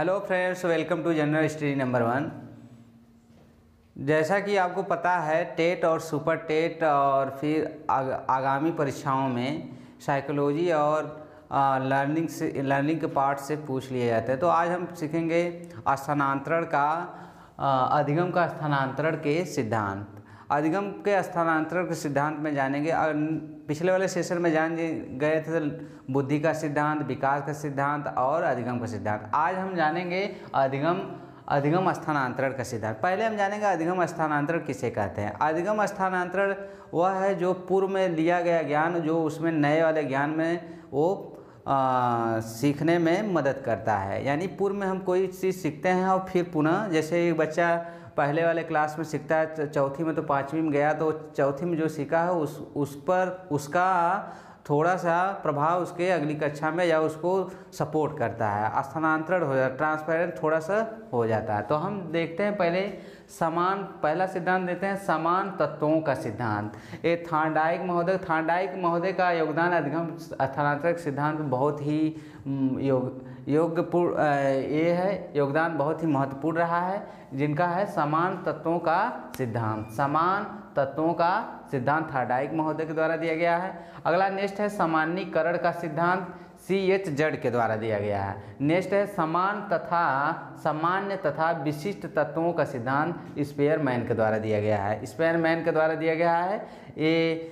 Hello friends, welcome to general study number 1। जैसा कि आपको पता है, टेट और सुपर टेट और फिर आगामी परीक्षाओं में साइकोलॉजी और लर्निंग के पार्ट से पूछ लिए जाते हैं। तो आज हम सीखेंगे स्थानांतरण का अधिगम का स्थानांतरण के सिद्धांत। अधिगम के स्थानांतरण के सिद्धांत में जानेंगे। पिछले वाले सेशन में जान गए थे बुद्धि का सिद्धांत, विकास का सिद्धांत और अधिगम का सिद्धांत। आज हम जानेंगे अधिगम स्थानांतरण का सिद्धांत। पहले हम जानेंगे अधिगम स्थानांतरण किसे कहते हैं। अधिगम स्थानांतरण वह है जो पूर्व में लिया गया ज्ञान, जो उसमें नए वाले ज्ञान में वो सीखने में मदद करता है। यानी पूर्व में हम कोई चीज़ सीखते हैं और फिर पुनः, जैसे एक बच्चा पहले वाले क्लास में सीखता है, चौथी में तो पाँचवीं में गया तो चौथी में जो सीखा है उस पर उसका थोड़ा सा प्रभाव उसके अगली कक्षा में या उसको सपोर्ट करता है, स्थानांतरण हो जाता है, ट्रांसपेरेंट थोड़ा सा हो जाता है। तो हम देखते हैं पहले पहला सिद्धांत देते हैं समान तत्वों का सिद्धांत। ये थार्डाइक महोदय का योगदान अधिगम स्थानांतरण सिद्धांत में बहुत ही योगदान बहुत ही महत्वपूर्ण रहा है, जिनका है समान तत्वों का सिद्धांत। समान तत्वों का सिद्धांत थार्डाइक महोदय के द्वारा दिया गया है। अगला नेक्स्ट है सामान्यीकरण का सिद्धांत, C.H. जड के द्वारा दिया गया है। नेक्स्ट है सामान्य तथा विशिष्ट तत्वों का सिद्धांत, स्पेयरमैन के द्वारा दिया गया है। स्पेयरमैन के द्वारा दिया गया है। ये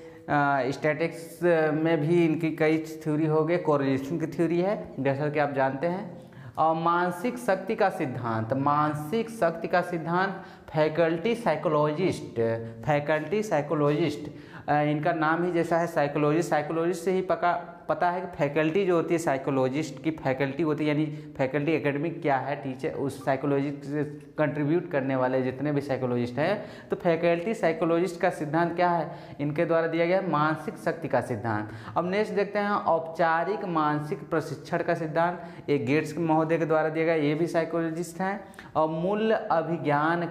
स्टैटिक्स में भी इनकी कई थ्योरी हो गए, कोरिलेशन की थ्योरी है जैसा कि आप जानते हैं। और मानसिक शक्ति का सिद्धांत फैकल्टी साइकोलॉजिस्ट इनका नाम ही जैसा है साइकोलॉजिस्ट से ही पता है कि फैकल्टी जो होती है साइकोलॉजिस्ट की फैकल्टी होती है, यानी फैकल्टी एकेडमिक क्या है, टीचर उस साइकोलॉजी से कंट्रीब्यूट करने वाले जितने भी साइकोलॉजिस्ट हैं। तो फैकल्टी साइकोलॉजिस्ट का सिद्धांत क्या है, इनके द्वारा दिया गया है मानसिक शक्ति का सिद्धांत। अब नेक्स्ट देखते हैं औपचारिक मानसिक प्रशिक्षण का सिद्धांत, ये गेट्स महोदय के द्वारा दिया गया, ये भी साइकोलॉजिस्ट हैं। और मूल्य अभिज्ञान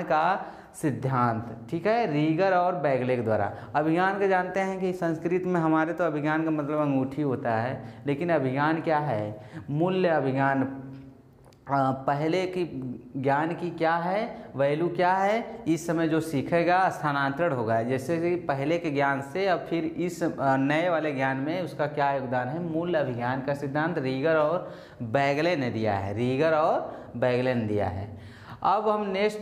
का सिद्धांत, ठीक है, रीगर और बैगले के द्वारा। अभिज्ञान के जानते हैं कि संस्कृत में हमारे तो अभिज्ञान का मतलब अंगूठी होता है, लेकिन अभिज्ञान क्या है, मूल्य अभिज्ञान, पहले की ज्ञान की क्या है, वैल्यू क्या है, इस समय जो सीखेगा स्थानांतरण होगा। जैसे कि पहले के ज्ञान से अब फिर इस नए वाले ज्ञान में उसका क्या योगदान है, मूल्य अभिज्ञान का सिद्धांत रीगर और बैगले ने दिया है। अब हम नेक्स्ट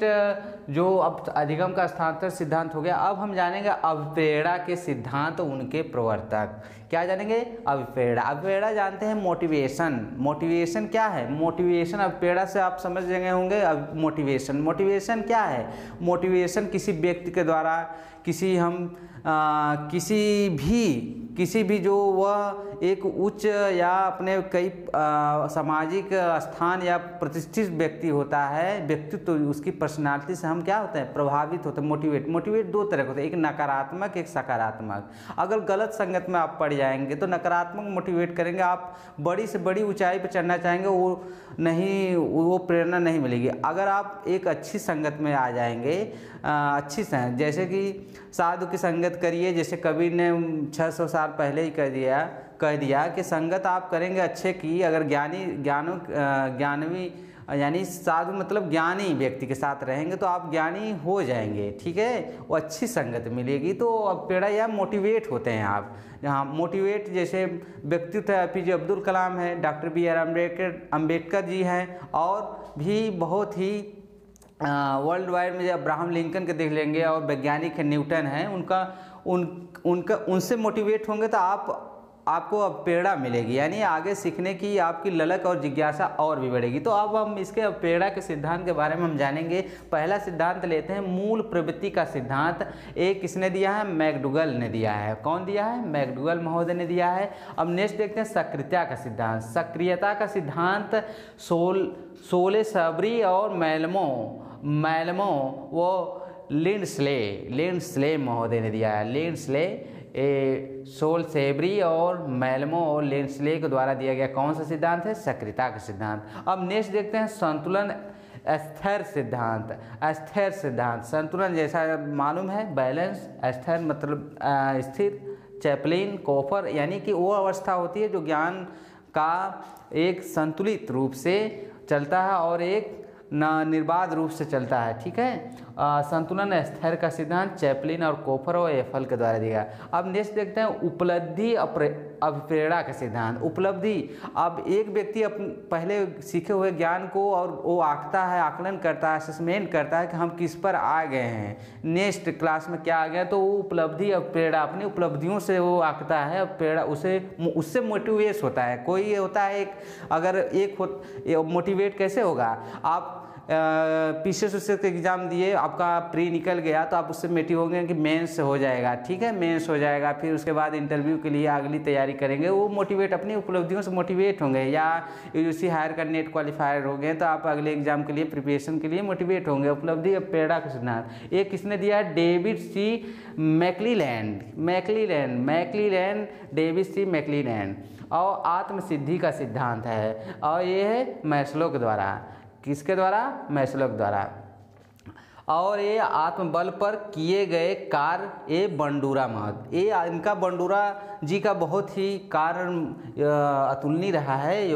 जो अब अधिगम का स्थानांतरण सिद्धांत हो गया, अब हम जानेंगे अभिप्रेरणा के सिद्धांत, उनके प्रवर्तक। क्या जानेंगे, अभिप्रेरणा जानते हैं मोटिवेशन क्या है, मोटिवेशन अभिप्रेरणा से आप समझ गए होंगे। मोटिवेशन क्या है, मोटिवेशन किसी व्यक्ति के द्वारा किसी भी जो वह एक उच्च या अपने कई सामाजिक स्थान या प्रतिष्ठित व्यक्ति होता है, व्यक्तित्व तो उसकी पर्सनालिटी से हम क्या होते हैं, प्रभावित होते हैं। मोटिवेट दो तरह के होते हैं, एक नकारात्मक एक सकारात्मक। अगर गलत संगत में आप पड़ जाएंगे तो नकारात्मक मोटिवेट करेंगे, आप बड़ी से बड़ी ऊंचाई पर चढ़ना चाहेंगे, वो प्रेरणा नहीं मिलेगी। अगर आप एक अच्छी संगत में आ जाएंगे, अच्छी संगत, जैसे कि साधु की संगत करिए, जैसे कबीर ने 600 साल पहले ही कह दिया कि संगत आप करेंगे अच्छे की, अगर ज्ञानवी यानी साधु मतलब ज्ञानी व्यक्ति के साथ रहेंगे तो आप ज्ञानी हो जाएंगे, ठीक है, वो अच्छी संगत मिलेगी। तो अब पेड़ा या मोटिवेट होते हैं आप, जहाँ मोटिवेट जैसे व्यक्तित्व है, APJ अब्दुल कलाम है, डॉक्टर BR अम्बेडकर जी हैं, और भी बहुत ही वर्ल्ड वाइड में अब्राहम लिंकन के देख लेंगे, और वैज्ञानिक है न्यूटन है, उनसे मोटिवेट होंगे तो आपको अब प्रेरणा मिलेगी, यानी आगे सीखने की आपकी ललक और जिज्ञासा और भी बढ़ेगी। तो अब हम इसके प्रेरणा के सिद्धांत के बारे में हम जानेंगे। पहला सिद्धांत लेते हैं मूल प्रवृत्ति का सिद्धांत। एक किसने दिया है, मैकडूगल ने दिया है। कौन दिया है, मैकडूगल महोदय ने दिया है। अब नेक्स्ट देखते हैं सक्रियता का सिद्धांत सोले सबरी और मैलमो वो लिंडस्ले महोदय ने दिया है। सोल सेबरी और मैलमो और लिंडस्ले के द्वारा दिया गया कौन सा सिद्धांत है, सक्रियता का सिद्धांत। अब नेक्स्ट देखते हैं संतुलन स्थिर सिद्धांत। संतुलन जैसा मालूम है, बैलेंस, स्थिर मतलब स्थिर, चैपलिन, कोपर, यानी कि वो अवस्था होती है जो ज्ञान का एक संतुलित रूप से चलता है और एक निर्बाध रूप से चलता है। ठीक है, संतुलन स्थैर्य का सिद्धांत चैपलिन और कोपर और एफल के द्वारा दिया। अब नेक्स्ट देखते हैं उपलब्धि अभिप्रेरणा का सिद्धांत। उपलब्धि, अब एक व्यक्ति पहले सीखे हुए ज्ञान को और वो आंकता है, आकलन करता है, असेसमेंट करता है कि हम किस पर आ गए हैं, नेक्स्ट क्लास में क्या आ गया, तो वो उपलब्धि अभिप्रेरणा अपनी उपलब्धियों से वो आंकता है, प्रेरणा उससे मोटिवेट होता है। कोई होता है एक, अगर एक मोटिवेट कैसे होगा, आप पीसीएस के एग्ज़ाम दिए, आपका प्री निकल गया तो आप उससे मोटिव होंगे कि मेंस हो जाएगा। ठीक है, मेंस हो जाएगा, फिर उसके बाद इंटरव्यू के लिए अगली तैयारी करेंगे, वो मोटिवेट अपनी उपलब्धियों से मोटिवेट होंगे। या यूजीसी हायर का नेट क्वालिफायर हो गए तो आप अगले एग्जाम के लिए प्रिपरेशन के लिए मोटिवेट होंगे। उपलब्धि अभिप्रेरणा का सिद्धांत एक किसने दिया है, डेविड सी मैक्लीलैंड, डेविड सी मैक्लीलैंड, और आत्मसिद्धि का सिद्धांत है, और ये है मैस्लो के द्वारा। किसके द्वारा? मैस्लो के द्वारा। और ये आत्मबल पर किए गए कार्य, ये बंडूरा महत, ये इनका बंडूरा जी का बहुत ही कार्य अतुलनीय रहा है।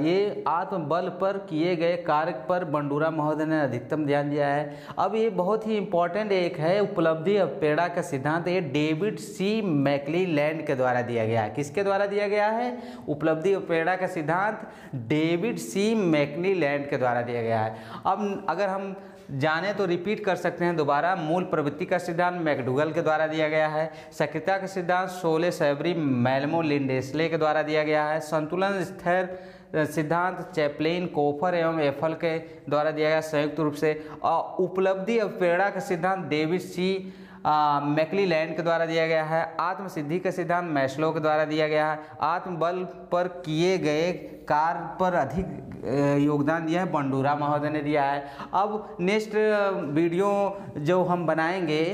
ये आत्मबल पर किए गए कार्य पर बंडूरा महोदय ने अधिकतम ध्यान दिया है। अब ये बहुत ही इंपॉर्टेंट एक है उपलब्धि अभिप्रेरणा का सिद्धांत, ये डेविड सी मैक्लीलैंड के द्वारा दिया गया है। किसके द्वारा दिया गया है? उपलब्धि अभिप्रेरणा का सिद्धांत डेविड सी मैक्लीलैंड के द्वारा दिया गया है। अब अगर हम जाने तो रिपीट कर सकते हैं दोबारा। मूल प्रवृत्ति का सिद्धांत मैकडूगल के द्वारा दिया गया है। सक्रियता का सिद्धांत सोले सैबरी मेल्मो लिंडेस्ले के द्वारा दिया गया है। संतुलन स्थिर सिद्धांत चैपलिन, कोपर एवं एफल के द्वारा दिया गया संयुक्त रूप से। और उपलब्धि अभिप्रेरणा का सिद्धांत डेविड सी मैक्लीलैंड के द्वारा दिया गया है। आत्मसिद्धि का सिद्धांत मैस्लो के द्वारा दिया गया है। आत्मबल पर किए गए कार्य पर अधिक योगदान दिया है बंडूरा महोदय ने दिया है। अब नेक्स्ट वीडियो जो हम बनाएंगे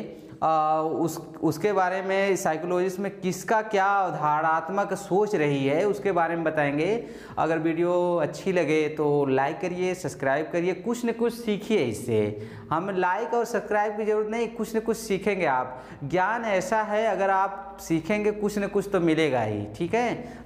उसके बारे में साइकोलॉजिस्ट में किसका क्या अवधारणात्मक सोच रही है उसके बारे में बताएंगे। अगर वीडियो अच्छी लगे तो लाइक करिए, सब्सक्राइब करिए, कुछ न कुछ सीखिए इससे। हम लाइक और सब्सक्राइब की ज़रूरत नहीं, कुछ न कुछ सीखेंगे आप। ज्ञान ऐसा है, अगर आप सीखेंगे कुछ न कुछ तो मिलेगा ही। ठीक है।